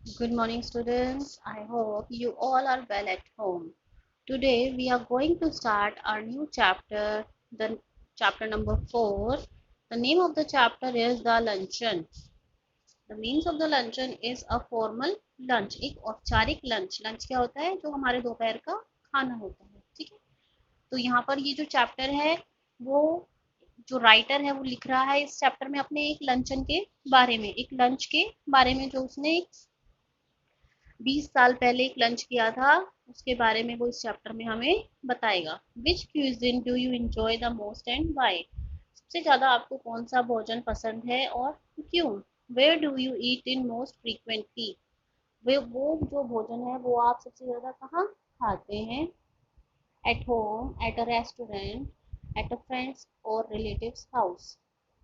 Good morning, students. I hope you all are well at home. Today, we are going to start our new chapter, the chapter number 4. The name of the chapter is The Luncheon. The means of the luncheon is a formal lunch. एक औपचारिक lunch क्या होता है? जो हमारे दोपहर का खाना होता है. ठीक है. तो यहाँ पर ये जो चैप्टर है वो जो राइटर है वो लिख रहा है इस चैप्टर में अपने एक लंचन के बारे में, एक लंच के बारे में जो उसने 20 साल पहले एक लंच किया था उसके बारे में वो इस चैप्टर में हमें बताएगा। Which cuisine do you enjoy the most and why? सबसे ज्यादा आपको कौन सा भोजन पसंद है और क्यों? Where do you eat in most frequently? वो जो भोजन है वो आप सबसे ज्यादा कहाँ खाते हैं? At home, at a restaurant, at a friends और रिलेटिव्स हाउस?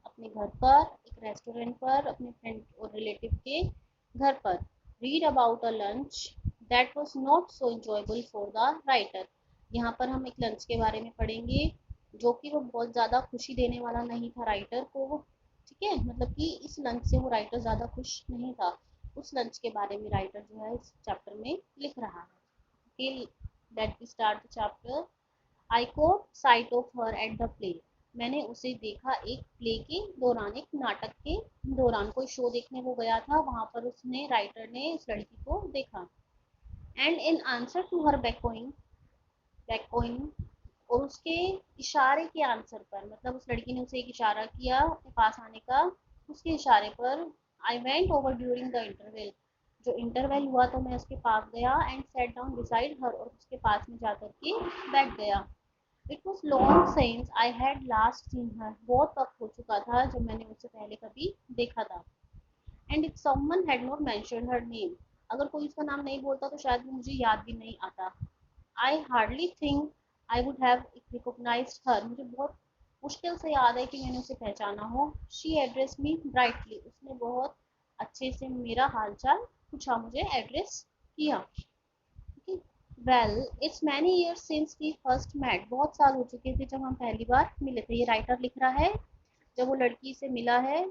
अपने घर पर, एक रेस्टोरेंट पर, अपने फ्रेंड और रिलेटिव के घर पर। Read about a lunch that was not so enjoyable for the writer. यहाँ पर हम एक लंच के बारे में पढ़ेंगे जो कि वो बहुत ज़्यादा खुशी देने वाला नहीं था राइटर को। ठीक है, मतलब कि इस लंच से वो राइटर ज़्यादा खुश नहीं था। उस लंच के बारे में राइटर जो है इस चैप्टर में लिख रहा है। Till that we start the chapter. I caught sight of her at the play. मैंने उसे देखा एक प्ले के दौरान, एक नाटक के दौरान। कोई शो देखने वो गया था, वहां पर उसने राइटर ने उस लड़की को देखा। And in answer to her beckoning, और उसके इशारे के आंसर पर, मतलब उस लड़की ने उसे एक इशारा किया अपने पास आने का, उसके इशारे पर I went over during the interval. जो इंटरवल हुआ तो मैं उसके पास गया and set down beside her, और उसके पास में जाकर के बैठ गया। It was long since I had last scene हर। बहुत वक्त हो चुका था जब मैंने उसे पहले कभी देखा था। And if someone had not mention her name, अगर कोई उसका नाम नहीं बोलता तो शायद वो मुझे याद भी नहीं आता। I hardly think I would have recognised her. मुझे बहुत मुश्किल से याद है कि मैंने उसे पहचाना हो। शी एड्रेस मी ब्राइटली, उसने बहुत अच्छे से मेरा हालचाल पूछा, मुझे एड्रेस किया। Well it's many years since we first met. बहुत साल हो चुके थे जब हम पहली बार मिले थे। ये राइटर लिख रहा है जब वो लड़की से मिला है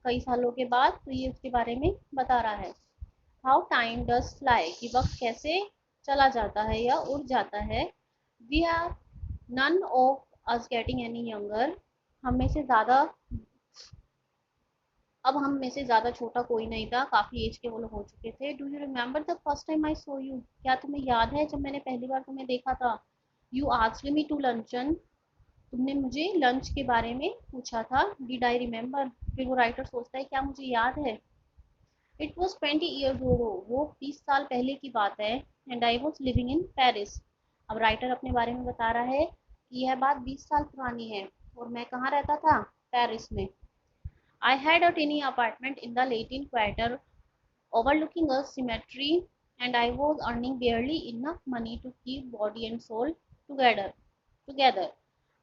कई सालों के बाद, तो ये उसके बारे में बता रहा है। हाउ टाइम डज फ्लाई, कि वक्त कैसे चला जाता है या उड़ जाता है। We are none of us getting any younger, हम में से ज़्यादा, अब हम में से ज़्यादा छोटा कोई नहीं था, काफ़ी एज के वो लोग हो चुके थे। Do you remember the first time I so you, क्या तुम्हें याद है जब मैंने पहली बार तुम्हें देखा था? You asked me to luncheon, तुमने मुझे लंच के बारे में पूछा था। डिड आई रिमेंबर, फिर वो राइटर सोचता है क्या मुझे याद है। इट वॉज 20 ईयर्स अगो, वो 20 साल पहले की बात है। And I was living in Paris. अब राइटर अपने बारे में बता रहा है कि यह बात 20 साल पुरानी है और मैं कहाँ रहता था? पेरिस में। I had a tiny apartment in the Latin Quarter overlooking a cemetery, and I was earning barely enough money to keep body and soul together. together.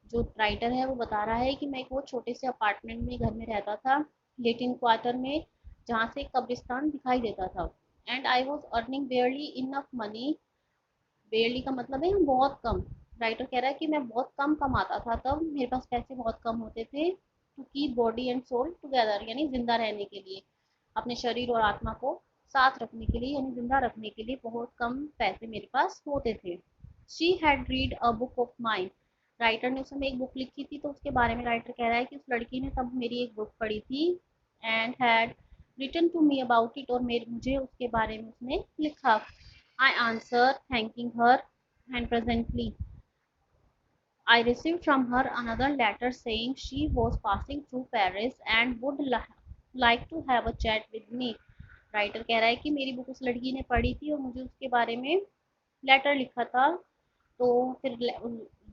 जो राइटर है वो बता रहा है कि मैं एक वो छोटे से अपार्टमेंट में घर में रहता था, लेटिन क्वार्टर में, जहाँ से कब्रिस्तान दिखाई देता था। And I was earning बेयरली enough money. बेयरली का मतलब है बहुत कम। राइटर कह रहा है कि मैं बहुत कम कमाता था, तब मेरे पास पैसे बहुत कम होते थे। To keep body and soul together, यानी जिंदा रहने के लिए, अपने शरीर और आत्मा को साथ रखने के लिए, यानी जिंदा रखने के लिए बहुत कम पैसे मेरे पास होते थे। She had read a book of mine, writer ने उस समय एक बुक लिखी थी, तो उसके बारे में राइटर कह रहा है कि उस लड़की ने तब मेरी एक बुक पढ़ी थी। And had written to me about it, और मेरे मुझे उसके बारे में उसने लिखा। I answered, thanking her, and presently I received from her another letter saying she was passing through Paris and would like to have a chat with me. Writer कह रहा है कि मेरी बुक उस लड़की ने पढ़ी थी और मुझे उसके बारे में लेटर लिखा था। तो फिर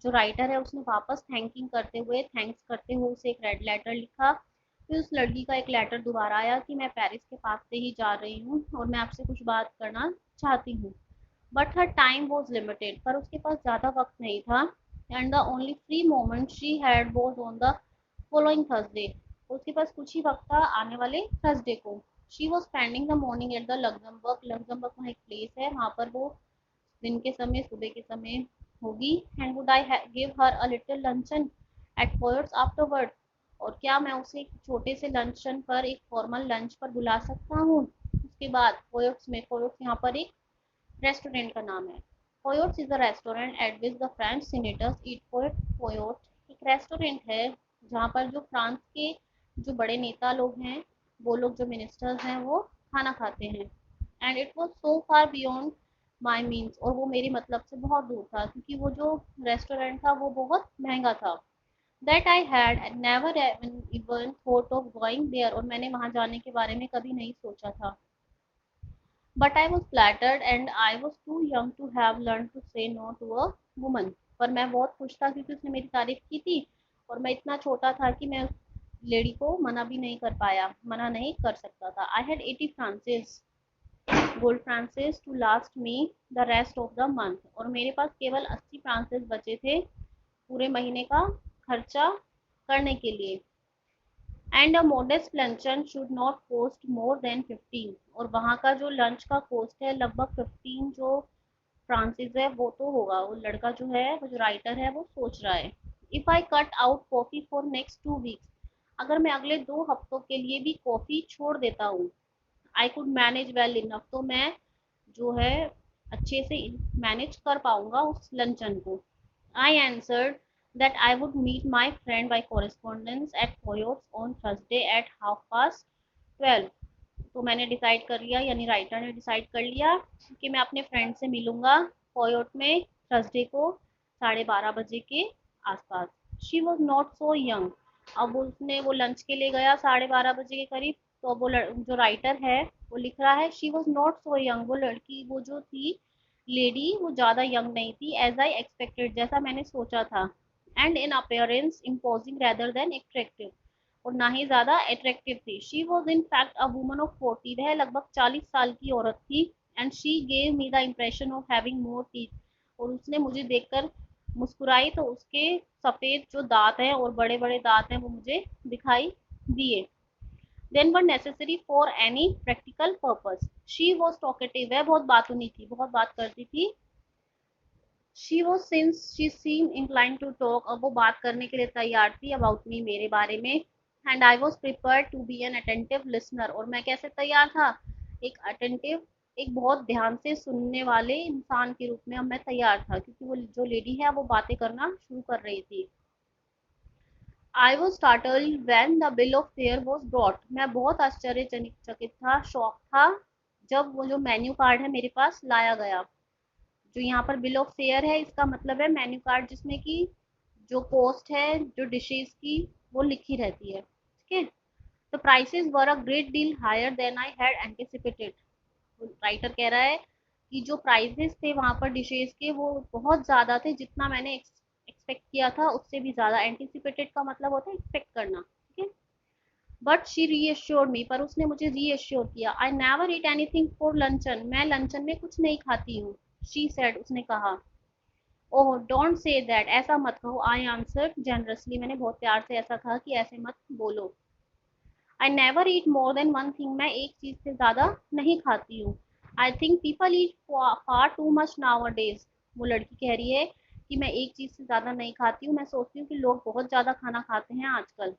जो राइटर है उसने वापस थैंक्स करते हुए उसे एक रेड लेटर लिखा। फिर उस लड़की का एक लेटर दोबारा आया कि मैं पेरिस के पास से ही जा रही हूँ और मैं आपसे कुछ बात करना चाहती हूँ। But her time was limited, पर उसके पास ज़्यादा वक्त नहीं था। And the only free moment she had was on the following Thursday, उसके पास कुछ ही वक्त था आने वाले थर्सडे को। She was spending the morning at the Luxembourg, Luxembourg वहाँ एक प्लेस है, वहाँ पर वो दिन के समय, सुबह के समय होगी। And would I give her a little luncheon at Foyot's afterward, और क्या मैं उसे एक छोटे से लंचन पर, एक फॉर्मल लंच पर बुला सकता हूँ उसके बाद पोयोट्स में, पोयोट्स यहाँ पर एक रेस्टोरेंट का नाम है। Foyot's is a restaurant at which the French senators eat. Foyot एक रेस्टोरेंट है जहाँ पर जो फ्रांस के जो बड़े नेता लोग हैं, वो लोग जो मिनिस्टर्स हैं, वो खाना खाते हैं। And it was so far beyond my means, और वो मेरी मतलब से बहुत दूर था, क्योंकि वो जो रेस्टोरेंट था वो बहुत महंगा था। That I had never even thought of going there, और मैंने वहाँ जाने के बारे में कभी नहीं सोचा था। But I was flattered and I was too young to have learn to say no to a woman. पर मैं बहुत खुश था क्योंकि उसने मेरी तारीफ की थी, और मैं इतना छोटा था कि मैं लेडी को मना भी नहीं कर पाया, मना नहीं कर सकता था। I had 80 francs gold francs to last me the rest of the month, और मेरे पास केवल 80 फ्रांसिस बचे थे पूरे महीने का खर्चा करने के लिए। And a modest luncheon should not cost more than 15, और वहाँ का जो लंच का कोस्ट है लगभग 15 जो फ्रांसिस है वो तो होगा। वो लड़का जो है, वो जो राइटर है, वो सोच रहा है। If I cut out coffee for next 2 weeks, अगर मैं अगले 2 हफ्तों के लिए भी कॉफी छोड़ देता हूँ, I could manage well enough, तो मैं जो है अच्छे से मैनेज कर पाऊंगा उस लंचन को। I answered that I would meet my friend by correspondence at Coyotes on Thursday at 12:30। तो मैंने डिसाइड कर लिया, यानी राइटर ने डिसाइड कर लिया कि मैं अपने फ्रेंड से मिलूंगा कोयोट में थर्सडे को 12:30 बजे के आसपास। She was not so young, अब उसने वो लंच के लिए गया 12:30 बजे के करीब, तो अब वो जो राइटर है वो लिख रहा है she was not so young, वो लड़की, वो जो थी लेडी, वो ज़्यादा यंग नहीं थी, एज आई एक्सपेक्टेड, जैसा मैंने सोचा था। And in appearance imposing rather than attractive, और ना ही ज्यादा अट्रैक्टिव थी। She was in fact a woman of 40, वह लगभग 40 साल की औरत थी। And she gave me the impression of having more teeth, और उसने मुझे देखकर मुस्कुराई तो उसके सफेद जो दांत हैं और बड़े बड़े दांत हैं वो मुझे दिखाई दिए। Than were necessary for any practical purpose. She was talkative, वह बहुत बातूनी थी, बहुत बात करती थी। She was since she seem incline to talk, अब वो बात करने के लिए तैयार थी अबाउट मी, मेरे बारे में। And I was prepare to be an attentive listener, और मैं कैसे तैयार था, एक अटेंटिव, एक बहुत ध्यान से सुनने वाले इंसान के रूप में अब मैं तैयार था, क्योंकि वो जो लेडी है वो बातें करना शुरू कर रही थी। I was startled when the bill of fair was brought, मैं बहुत आश्चर्यचकित था, शॉक था, जब वो जो मेन्यू कार्ड है मेरे पास लाया गया। जो यहाँ पर बिल ऑफ फेयर है, इसका मतलब है मेन्यू कार्ड, जिसमें कि जो कॉस्ट है जो डिशेज की वो लिखी रहती है, ठीक है। The prices were a great deal higher than I had anticipated, writer कह रहा है कि जो प्राइसेस थे वहाँ पर डिशेज के, वो बहुत ज़्यादा थे, जितना मैंने एक्सपेक्ट किया था उससे भी ज़्यादा। एंटिसिपेटेड का मतलब होता है एक्सपेक्ट करना, ठीक है। बट शी रीएश्योर्ड मी, पर उसने मुझे रीएश्योर किया। I never eat anything for luncheon, मैं लंचन में कुछ नहीं खाती हूँ। शी सेड, उसने कहा। ओह डोंट से दैट, ऐसा मत कहो। आई आंसर जनरसली, मैंने बहुत प्यार से ऐसा कहा कि ऐसे मत बोलो। I never eat more than one thing, मैं एक चीज से ज्यादा नहीं खाती हूँ। I think people eat far too much now a days, वो लड़की कह रही है कि मैं एक चीज से ज्यादा नहीं खाती हूँ, मैं सोचती हूँ कि लोग बहुत ज्यादा खाना खाते हैं आजकल।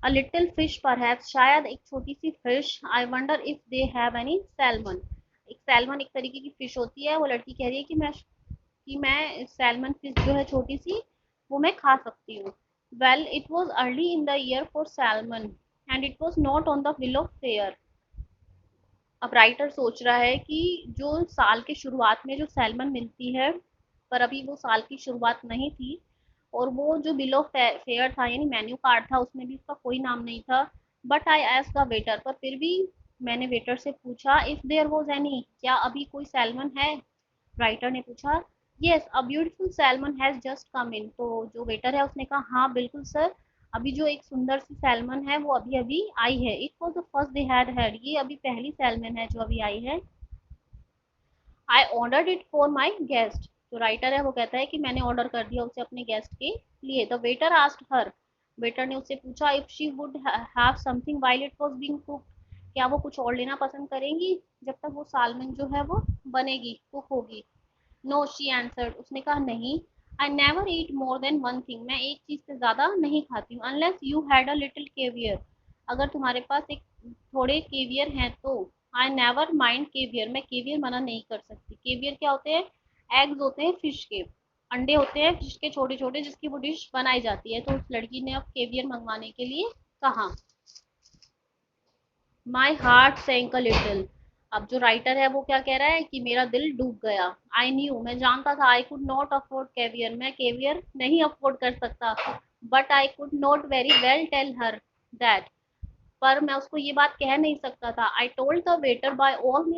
अ लिटिल फिश परहैप्स, शायद एक छोटी सी फिश। I wonder if they have any salmon, एक सैल्मन एक तरीके की फिश होती है। वो लड़की कह रही है कि मैं सैल्मन फिश जो है छोटी सी, वो मैं खा सकती हूँ। Well it was early in the year for salmon and it was not on the bill of fair. अब राइटर सोच रहा है कि जो साल के शुरुआत में जो सैल्मन मिलती है, पर अभी वो साल की शुरुआत नहीं थी, और वो जो बिल ऑफ फेयर था यानी मेन्यू कार्ड था, उसमें भी उसका कोई नाम नहीं था। बट आई एस्क्ड द वेटर, पर फिर भी मैंने वेटर से पूछा, इफ देयर वाज एनी, क्या अभी कोई सैल्मन है। राइटर ने पूछा, yes a beautiful salmon has just come in, तो जो वेटर है उसने कहा, हाँ बिल्कुल सर, अभी जो एक सुंदर सी सैल्मन है वो अभी अभी आई है। It was the first they had had, ये अभी पहली सैल्मन है जो अभी आई है। I ordered it for my guest, जो राइटर है वो कहता है कि मैंने ऑर्डर कर दिया उसे अपने गेस्ट के लिए। The waiter asked her, waiter ने उससे पूछा, if she would have something while it was being cooked, क्या वो कुछ और लेना पसंद करेंगी जब तक वो सालमन जो है वो बनेगी, कुक होगी। नो शी आंसर्ड, उसने कहा नहीं। I never eat more than one thing, मैं एक चीज से ज्यादा नहीं खाती हूँ। Unless you had a little caviar, अगर तुम्हारे पास एक थोड़े केवियर हैं तो। आई नेवर माइंड केवियर, मैं केवियर मना नहीं कर सकती। केवियर क्या होते हैं? एग्स होते हैं फिश के, अंडे होते हैं फिश के छोटे छोटे, जिसकी वो डिश बनाई जाती है। तो उस लड़की ने अब केवियर मंगवाने के लिए कहा। माई हार्ट सैंक अ लिटिल, अब जो राइटर है वो क्या कह रहा है कि मेरा दिल डूब गया। आई न्यू, मैं जानता था। I could not afford caviar, मैं केवियर नहीं अफोर्ड कर सकता। But I could not very well tell her that, पर मैं उसको ये बात कह नहीं सकता था। I told the waiter by all means